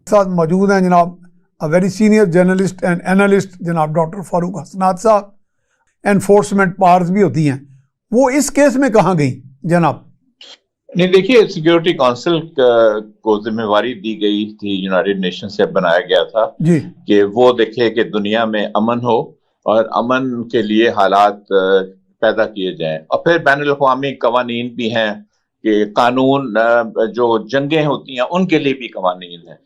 ساتھ موجود ہیں جناب very senior journalist and analyst جناب ڈاکٹر فاروق حسنات صاحب. انفورسمنٹ پاورز بھی ہوتی ہیں, وہ اس کیس میں کہاں گئی جناب؟ نہیں دیکھیے, سیکیورٹی کونسل کو ذمہ داری دی گئی تھی, یونائٹڈ نیشن سے بنایا گیا تھا جی کہ وہ دیکھے کہ دنیا میں امن ہو اور امن کے لیے حالات پیدا کیے جائیں. اور پھر بین الاقوامی قوانین بھی ہیں کہ قانون جو جنگیں ہوتی ہیں ان کے لیے بھی قوانین ہیں.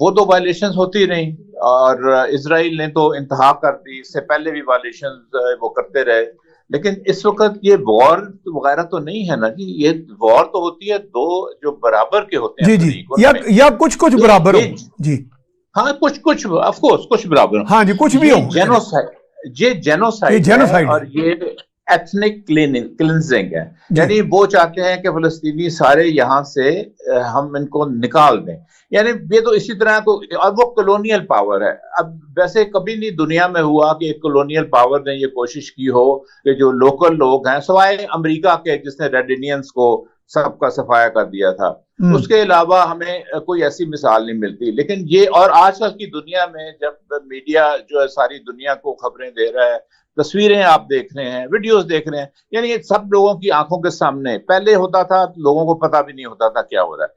وہ تو وائلیشنز ہوتی رہیں اور اسرائیل نے تو انتہا کر دی, اس سے پہلے بھی وائلیشنز وہ کرتے رہے. لیکن اس وقت یہ وار وغیرہ تو نہیں ہے نا جی, یہ وار تو ہوتی ہے دو جو برابر کے ہوتے ہیں جی جی, یا کچھ برابر ہو جی, ہاں کچھ آف کورس کچھ برابر, ہاں جی کچھ بھی ہو. جینوسائیڈ اور یہ ایتھنک کلینزنگ ہے, یعنی وہ چاہتے ہیں کہ فلسطینی سارے یہاں سے ہم ان کو نکال دیں. یعنی یہ تو اسی طرح کو, اور وہ کلونیل پاور ہے. اب ویسے کبھی نہیں دنیا میں ہوا کہ ایک کلونیل پاور نے یہ کوشش کی ہو کہ جو لوکل لوگ ہیں, سوائے امریکہ کے جس نے ریڈ انڈینز کو سب کا صفایا کر دیا تھا, اس کے علاوہ ہمیں کوئی ایسی مثال نہیں ملتی. لیکن یہ, اور آج کل کی دنیا میں جب میڈیا جو ہے ساری دنیا کو خبریں دے رہا ہے, تصویریں آپ دیکھ رہے ہیں, ویڈیوز دیکھ رہے ہیں, یعنی یہ سب لوگوں کی آنکھوں کے سامنے. پہلے ہوتا تھا لوگوں کو پتہ بھی نہیں ہوتا تھا کیا ہو رہا ہے,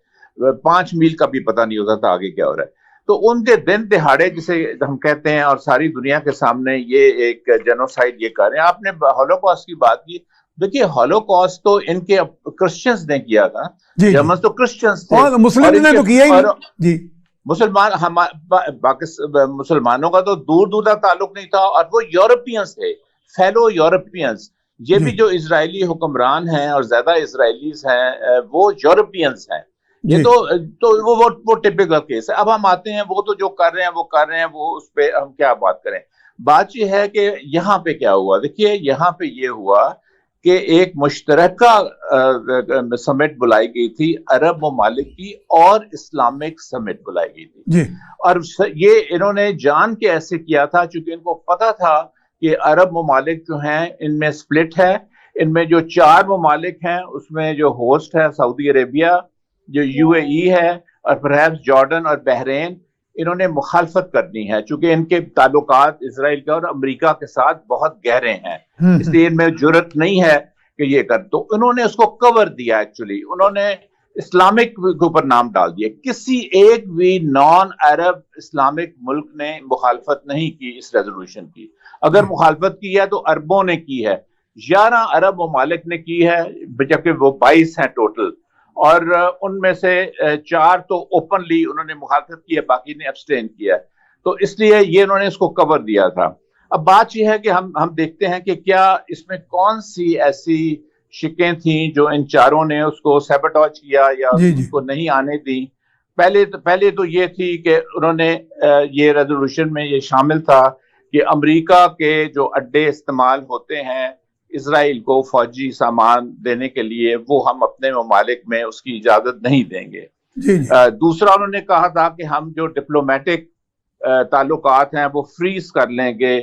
5 میل کا بھی پتہ نہیں ہوتا تھا آگے کیا ہو رہا ہے. تو ان کے دن دہاڑے جسے ہم کہتے ہیں, اور ساری دنیا کے سامنے یہ ایک جینوسائیڈ یہ کر رہے ہیں. آپ نے ہولوکاسٹ کی بات کی, دیکھیے ہولوکاسٹ تو ان کے کرسچنز نے کیا تھا, جرمنز تو کرسچنز تھے, مسلم نے تو کیا ہی جی. مسلمانوں کا تو دور دور تک تعلق نہیں تھا, اور وہ یورپینز تھے, فیلو یورپینز. یہ بھی جو اسرائیلی حکمران ہیں اور زیادہ اسرائیلیز ہیں وہ یورپینز ہیں. یہ تو وہ ٹپیکل کیس ہے. اب ہم آتے ہیں, وہ تو جو کر رہے ہیں وہ اس پہ ہم کیا بات کریں. بات یہ ہے کہ یہاں پہ کیا ہوا. دیکھیے یہاں پہ یہ ہوا کہ ایک مشترکہ سمٹ بلائی گئی تھی عرب ممالک کی, اور اسلامک سمٹ بلائی گئی تھی. اور یہ انہوں نے جان کے ایسے کیا تھا چونکہ ان کو پتا تھا کہ عرب ممالک جو ہیں ان میں سپلٹ ہے. ان میں جو 4 ممالک ہیں اس میں جو ہوسٹ ہے سعودی عربیہ, جو UAE ہے, اور پرہیپس جارڈن اور بحرین, انہوں نے مخالفت کرنی ہے چونکہ ان کے تعلقات اسرائیل کے اور امریکہ کے ساتھ بہت گہرے ہیں, اس لیے ان میں جرت نہیں ہے کہ یہ کر. تو انہوں نے اس کو کور دیا. ایکچولی انہوں نے اسلامک کے اوپر نام ڈال دیا. کسی ایک بھی نان عرب اسلامک ملک نے مخالفت نہیں کی اس ریزولوشن کی. اگر مخالفت کی ہے تو عربوں نے کی ہے, 11 عرب ممالک نے کی ہے, جبکہ وہ 22 ہیں ٹوٹل, اور ان میں سے 4 تو اوپنلی انہوں نے مخالفت کی ہے, باقی نے ابسٹین کیا ہے. تو اس لیے یہ انہوں نے اس کو کور دیا تھا. اب بات یہ ہے کہ ہم دیکھتے ہیں کہ کیا اس میں کون سی ایسی شکیں تھیں جو ان 4 نے اس کو سیبوٹاج کیا یا اس کو نہیں آنے دی. پہلے تو یہ تھی کہ انہوں نے یہ ریزولوشن میں یہ شامل تھا کہ امریکہ کے جو اڈے استعمال ہوتے ہیں اسرائیل کو فوجی سامان دینے کے لیے, وہ ہم اپنے ممالک میں اس کی اجازت نہیں دیں گے. دوسرا انہوں نے کہا تھا کہ ہم جو ڈپلومیٹک تعلقات ہیں وہ فریز کر لیں گے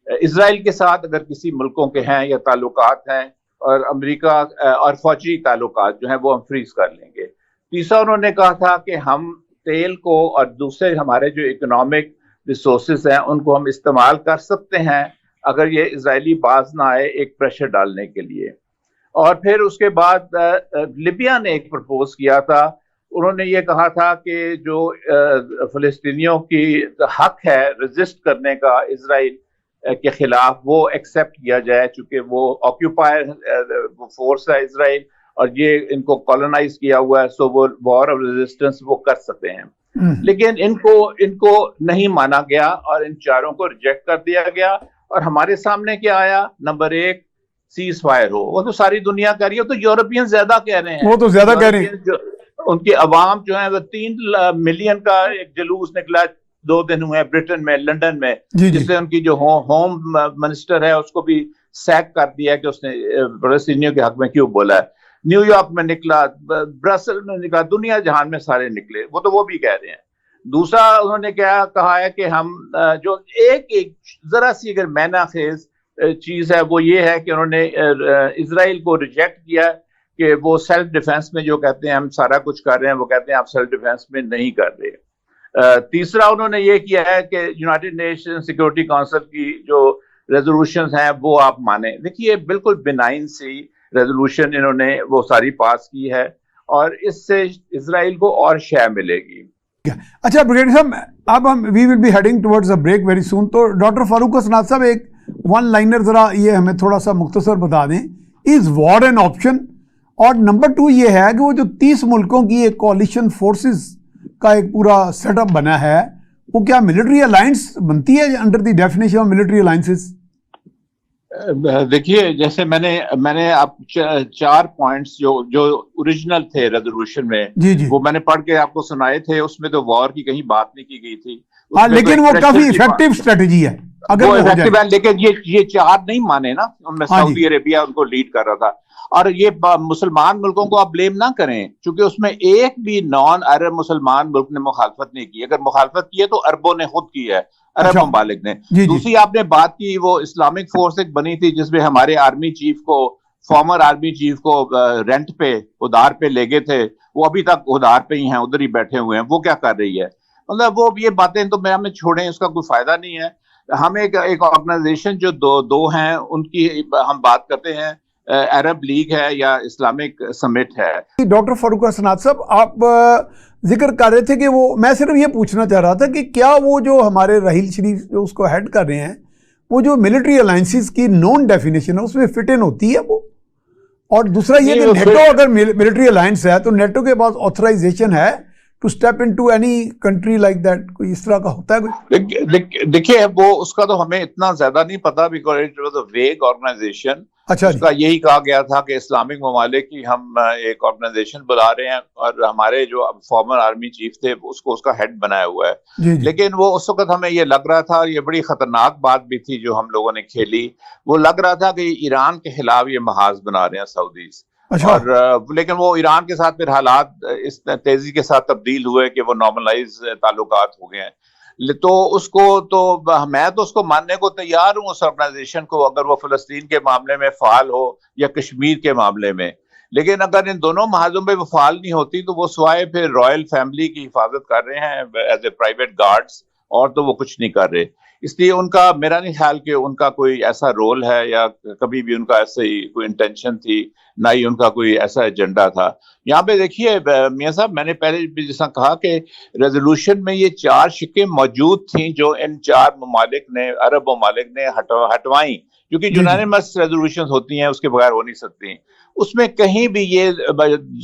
اسرائیل کے ساتھ, اگر کسی ملکوں کے ہیں یا تعلقات ہیں, اور امریکہ اور فوجی تعلقات جو ہیں وہ ہم فریز کر لیں گے. تیسرا انہوں نے کہا تھا کہ ہم تیل کو اور دوسرے ہمارے جو اکنامک ریسورسز ہیں ان کو ہم استعمال کر سکتے ہیں اگر یہ اسرائیلی باز نہ آئے ایک پریشر ڈالنے کے لیے. اور پھر اس کے بعد لیبیا نے ایک پرپوز کیا تھا. انہوں نے یہ کہا تھا کہ جو فلسطینیوں کی حق ہے ریزسٹ کرنے کا اسرائیل کے خلاف, وہ ایکسیپٹ کیا جائے, چونکہ وہ آکیوپائر فورس ہے اسرائیل اور یہ ان کو کالونائز کیا ہوا ہے, سو وہ وار آف ریزسٹنس وہ کر سکتے ہیں. لیکن ان کو نہیں مانا گیا اور ان 4 کو ریجیکٹ کر دیا گیا. اور ہمارے سامنے کیا آیا, نمبر 1 سیز فائر ہو. وہ تو ساری دنیا کہہ رہی ہے, تو یورپین زیادہ کہہ رہے ہیں, وہ تو زیادہ کہہ رہے ہیں. ان کی عوام جو ہے وہ 3 ملین کا ایک جلوس نکلا 2 دن ہوئے برٹن میں, لنڈن میں, جس سے ان کی جو ہوم منسٹر ہے اس کو بھی سیک کر دیا کہ اس نے فلسطینیوں کے حق میں کیوں بولا ہے. نیو یارک میں نکلا, برسل میں نکلا, دنیا جہان میں سارے نکلے. وہ بھی کہہ رہے ہیں. دوسرا انہوں نے کیا کہا ہے کہ ہم جو ایک ذرا سی اگر مینا خیز چیز ہے وہ یہ ہے کہ انہوں نے اسرائیل کو ریجیکٹ کیا کہ وہ سیلف ڈیفense میں جو کہتے ہیں ہم سارا کچھ کر رہے ہیں, وہ کہتے ہیں آپ سیلف ڈیفense میں نہیں کر رہے. تیسرا انہوں نے یہ کیا ہے کہ یونائٹڈ نیشن سیکورٹی کونسل کی جو ریزولوشنز ہیں وہ آپ مانیں. دیکھیے بالکل بینائن سی ریزولوشن انہوں نے وہ ساری پاس کی ہے اور اس سے اسرائیل کو اور شے ملے گی. اچھا بریگیڈیئر صاحب, اب ہم we will be heading towards a break very soon. تو ڈاکٹر فاروق حسنات صاحب ایک ون لائنر ذرا یہ ہمیں تھوڑا سا مختصر بتا دیں, از وار این آپشن؟ اور نمبر 2 یہ ہے کہ وہ جو 30 ملکوں کی ایک کولیشن فورسز کا ایک پورا سیٹ اپ بنا ہے, وہ کیا ملٹری الائنس بنتی ہے under the definition of military alliances? دیکھیے جیسے میں نے آپ 4 پوائنٹس جو اوریجنل تھے ریزولوشن میں وہ میں نے پڑھ کے آپ کو سنائے تھے. اس میں تو وار کی کہیں بات نہیں کی گئی تھی, لیکن وہ کافی ایفیکٹیو اسٹریٹجی ہے اگر وہ ایفیکٹیو ہے. لیکن یہ 4 نہیں مانے نا, ان میں سعودی عربیہ ان کو لیڈ کر رہا تھا. اور یہ مسلمان ملکوں کو آپ بلیم نہ کریں کیونکہ اس میں ایک بھی نان عرب مسلمان ملک نے مخالفت نہیں کی. اگر مخالفت کی ہے تو عربوں نے خود کی ہے, عرب ممالک نے. دوسری آپ نے بات کی وہ اسلامک فورس ایک بنی تھی جس میں ہمارے آرمی چیف کو, فارمر آرمی چیف کو رینٹ پہ ادھار پہ لے گئے تھے, وہ ابھی تک ادھار پہ ہی ہیں, ادھر ہی بیٹھے ہوئے ہیں. وہ کیا کر رہی ہے؟ مطلب وہ یہ باتیں تو میں ہمیں چھوڑیں, اس کا کوئی فائدہ نہیں ہے. ہم ایک آرگنائزیشن جو دو ہیں ان کی ہم بات کرتے ہیں, عرب لیگ ہے یا اسلامک سمٹ ہے. ڈاکٹر فاروق حسنات صاحب, آپ ذکر کر رہے تھے کہ وہ, میں صرف یہ پوچھنا چاہ رہا تھا کہ کیا وہ جو ہمارے رحیل شریف جو اس کو ہیڈ کر رہے ہیں, وہ جو ملٹری الائنسز کی نون ڈیفینیشن ہے اس میں فٹ ان ہوتی ہے وہ؟ اور دوسرا یہ کہ نیٹو اگر ملٹری الائنس ہے تو نیٹو کے پاس آتھرائزیشن ہے to step in to any country like that, کوئی اس طرح کا ہوتا ہے کوئی؟ دیکھیے وہ اس کا تو ہمیں اتنا زیادہ نہیں پتا because it was a vague organization. اچھا, اس کا یہی کہا گیا تھا کہ اسلامک ممالک کی ہم ایک آرگنائزیشن بلا رہے ہیں اور ہمارے جو فارمر آرمی چیف تھے اس کو اس کا ہیڈ بنایا ہوا ہے. لیکن وہ اس وقت ہمیں یہ لگ رہا تھا, یہ بڑی خطرناک بات بھی تھی جو ہم لوگوں نے کھیلی, وہ لگ رہا تھا کہ ایران کے خلاف یہ محاذ بنا رہے ہیں سعودیز. اور لیکن وہ ایران کے ساتھ پھر حالات اس تیزی کے ساتھ تبدیل ہوئے کہ وہ نارملائز تعلقات ہو گئے ہیں. تو اس کو تو میں تو اس کو ماننے کو تیار ہوں اس آرگنائزیشن کو, اگر وہ فلسطین کے معاملے میں فعال ہو یا کشمیر کے معاملے میں. لیکن اگر ان دونوں محاذوں میں وہ فعال نہیں ہوتی تو وہ سوائے پھر رائل فیملی کی حفاظت کر رہے ہیں ایز اے پرائیویٹ گارڈز, اور تو وہ کچھ نہیں کر رہے. اس لیے ان کا, میرا نہیں خیال کہ ان کا کوئی ایسا رول ہے یا کبھی بھی ان کا ایسے ہی کوئی انٹینشن تھی, نہ ہی ان کا کوئی ایسا ایجنڈا تھا. یہاں پہ دیکھیے میاں صاحب, میں نے پہلے بھی جیسا کہا کہ ریزولوشن میں یہ 4 شقیں موجود تھیں جو ان 4 ممالک نے, عرب ممالک نے ہٹوائیں, کیونکہ یونانیمس ریزولوشنز ہوتی ہیں اس کے بغیر ہو نہیں سکتی. اس میں کہیں بھی یہ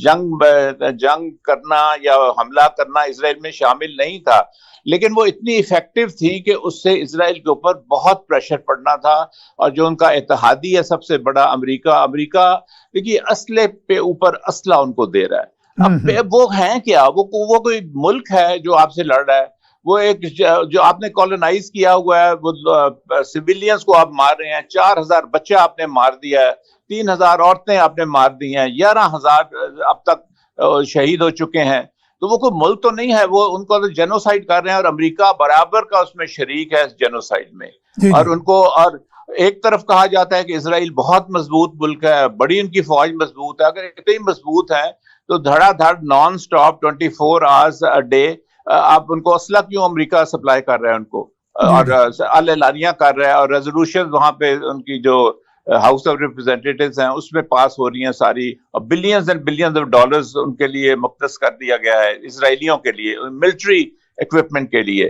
جنگ کرنا یا حملہ کرنا اسرائیل میں شامل نہیں تھا. لیکن وہ اتنی ایفیکٹو تھی کہ اس سے اسرائیل کے اوپر بہت پریشر پڑنا تھا. اور جو ان کا اتحادی ہے سب سے بڑا امریکہ دیکھیے اسلحے پہ اوپر اسلحہ ان کو دے رہا ہے. اب وہ ہیں کیا, وہ کوئی ملک ہے جو آپ سے لڑ رہا ہے, وہ ایک جو آپ نے کالونائز کیا ہوا ہے, وہ سویلینز کو آپ مار رہے ہیں, 4000 بچہ آپ نے مار دیا ہے, 3000 عورتیں آپ نے مار دی ہیں, 11000 اب تک شہید ہو چکے ہیں. تو وہ کوئی ملک تو نہیں ہے, وہ ان کو تو جینوسائیڈ کر رہے ہیں اور امریکہ برابر کا اس میں شریک ہے اس جینوسائیڈ میں. اور ان کو, اور ایک طرف کہا جاتا ہے کہ اسرائیل بہت مضبوط ملک ہے, بڑی ان کی فوج مضبوط ہے. اگر اتنی مضبوط ہے تو دھڑا دھڑ naan stop 24 hours a day آپ ان کو اسلحہ کیوں امریکہ سپلائی کر رہا ہے ان کو, اور اعلانیہ کر رہا ہے, اور ریزولوشن وہاں پہ ان کی جو ہاؤس آف ریپرزینٹیٹیوز ہیں اس میں پاس ہو رہی ہیں ساری, اور billions and billions of dollars in کے لیے مختص کر دیا گیا ہے اسرائیلیوں کے لیے ملٹری ایکوپمنٹ کے لیے.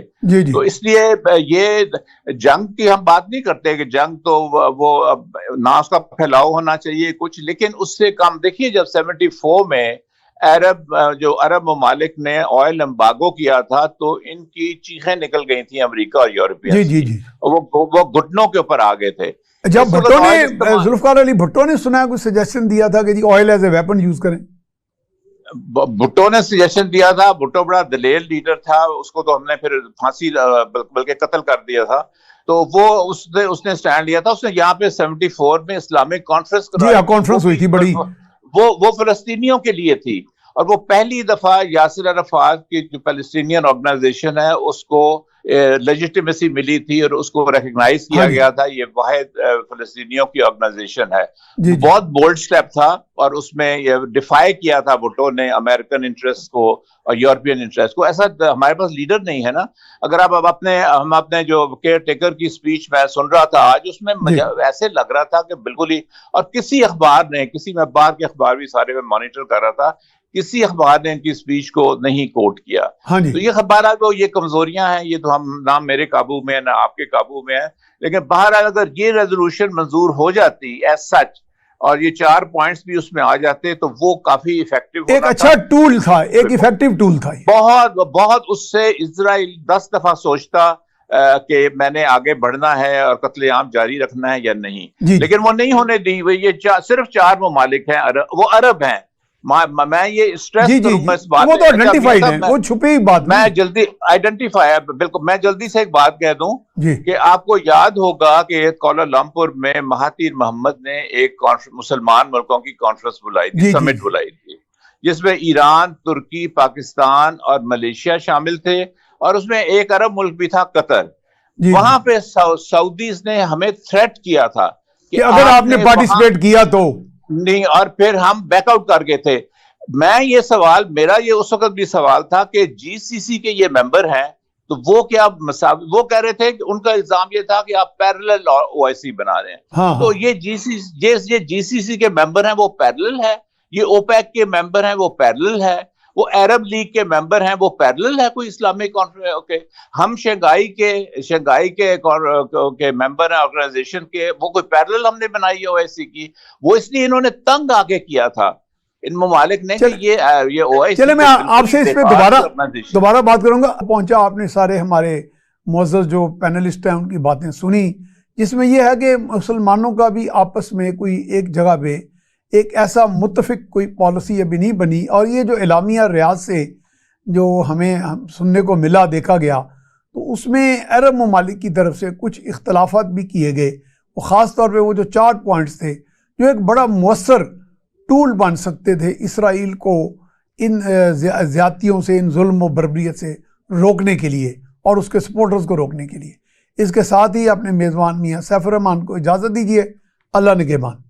تو اس لیے یہ جنگ کی ہم بات نہیں کرتے کہ جنگ تو وہ نہ اس کا پھیلاؤ ہونا چاہیے کچھ, لیکن اس سے کم. دیکھیے جب 74 میں عرب ممالک نے آئل امبارگو کیا تھا تو ان کی چیخیں نکل گئی تھیں امریکہ اور یورپین, وہ گھٹنوں کے اوپر آ گئے تھے. جب بھٹو نے, ذوالفقار علی بھٹو نے سنا ہے, کوئی سجیشن دیا تھا کہ جی oil as a weapon use کریں. بھٹو نے سجیشن دیا تھا, بھٹو بڑا دلیل لیڈر تھا, اس کو تو ہم نے پھر پھانسی بلکہ قتل کر دیا تھا. تو وہ اس نے سٹینڈ لیا تھا. اس نے یہاں پہ 74 میں اسلامک کانفرنس کانفرنس ہوئی تھی بڑی, وہ فلسطینیوں کے لیے تھی, اور وہ پہلی دفعہ یاسر عرفات کی جو فلسطینین آرگنائزیشن ہے اس کو لیجیٹیمیسی ملی تھی اور اس کو ریکگنائز کیا گیا تھا، یہ واحد فلسطینیوں کی آرگنائزیشن ہے۔ بہت بولڈ سٹیپ تھا اور اس میں یہ ڈیفائی کیا تھا بھٹو نے امریکن انٹرسٹ کو اور یورپین انٹرسٹ کو۔ ایسا ہمارے پاس لیڈر نہیں ہے نا۔ اگر آپ ہم اپنے جو کیئر ٹیکر کی سپیچ میں سن رہا تھا آج، اس میں ایسے لگ رہا تھا کہ بالکل ہی، اور کسی اخبار نے، میں باہر کے اخبار بھی سارے میں مانیٹر کر رہا تھا، کسی اخبار نے ان کی سپیچ کو نہیں کوٹ کیا۔ تو یہ اخبارات کو یہ کمزوریاں ہیں، یہ تو ہم نہ میرے قابو میں نہ آپ کے قابو میں ہے، لیکن بہرحال اگر یہ ریزولوشن منظور ہو جاتی ایز سچ اور یہ 4 پوائنٹس بھی اس میں آ جاتے تو وہ کافی ایفیکٹو ہوتا، ایک اچھا ٹول تھا، ایک ایفیکٹو ٹول تھا۔ بہت اس سے اسرائیل 10 دفعہ سوچتا کہ میں نے آگے بڑھنا ہے اور قتل عام جاری رکھنا ہے یا نہیں، لیکن وہ نہیں ہونے دی۔ یہ صرف 4 ممالک ہیں، وہ عرب ہیں۔ میں یہ اسٹریس کروں گا اس بات، وہ تو آئیڈینٹیفائیڈ ہیں، وہ چھپی بات میں جلدی آئیڈینٹیفائی ہے، بالکل۔ میں جلدی سے ایک بات کہہ دوں کہ آپ کو یاد ہوگا کہ کوالالمپور میں مہاتیر محمد نے ایک مسلمان ملکوں کی کانفرنس بلائی تھی، سمٹ بلائی تھی، جس میں ایران، ترکی، پاکستان اور ملیشیا شامل تھے، اور اس میں ایک عرب ملک بھی تھا، قطر۔ وہاں پہ سعودیز نے ہمیں تھریٹ کیا تھا کہ اگر آپ نے پارٹیسپیٹ کیا تو نہیں، اور پھر ہم بیک آؤٹ کر گئے تھے۔ میرا یہ اس وقت بھی سوال تھا کہ جی سی سی کے یہ ممبر ہیں تو وہ کیا وہ کہہ رہے تھے کہ ان کا الزام یہ تھا کہ آپ پیرلل او آئی سی بنا رہے ہیں۔ تو یہ جی سی سی کے ممبر ہیں وہ پیرلل ہے، یہ اوپیک کے ممبر ہیں وہ پیرلل ہے، وہ عرب لیگ کے ممبر ہیں وہ پیرلل ہے، کوئی اسلامک کانفرنس۔ ہم شنگھائی کے ممبر ہیں آرگنائزیشن کے، وہ کوئی پیرلل ہم نے بنائی ہے او آئی سی کی؟ وہ اس لیے انہوں نے تنگ آ کے کیا تھا ان ممالک نے کہ یہ او آئی سی۔ چلے میں آپ سے اس پہ دوبارہ بات کروں گا۔ پہنچا آپ نے سارے ہمارے معزز جو پینلسٹ ہیں ان کی باتیں سنی، جس میں یہ ہے کہ مسلمانوں کا بھی آپس میں کوئی ایک جگہ پہ ایک ایسا متفق کوئی پالیسی ابھی نہیں بنی، اور یہ جو اعلامیہ ریاض سے جو ہمیں سننے کو ملا، دیکھا گیا، تو اس میں عرب ممالک کی طرف سے کچھ اختلافات بھی کیے گئے، وہ خاص طور پہ وہ جو 4 پوائنٹس تھے جو ایک بڑا مؤثر ٹول بن سکتے تھے اسرائیل کو ان زیادتیوں سے، ان ظلم و بربریت سے روکنے کے لیے اور اس کے سپورٹرز کو روکنے کے لیے۔ اس کے ساتھ ہی اپنے میزبان میاں سیف الرحمان کو اجازت دیجیے۔ اللہ نگہبان۔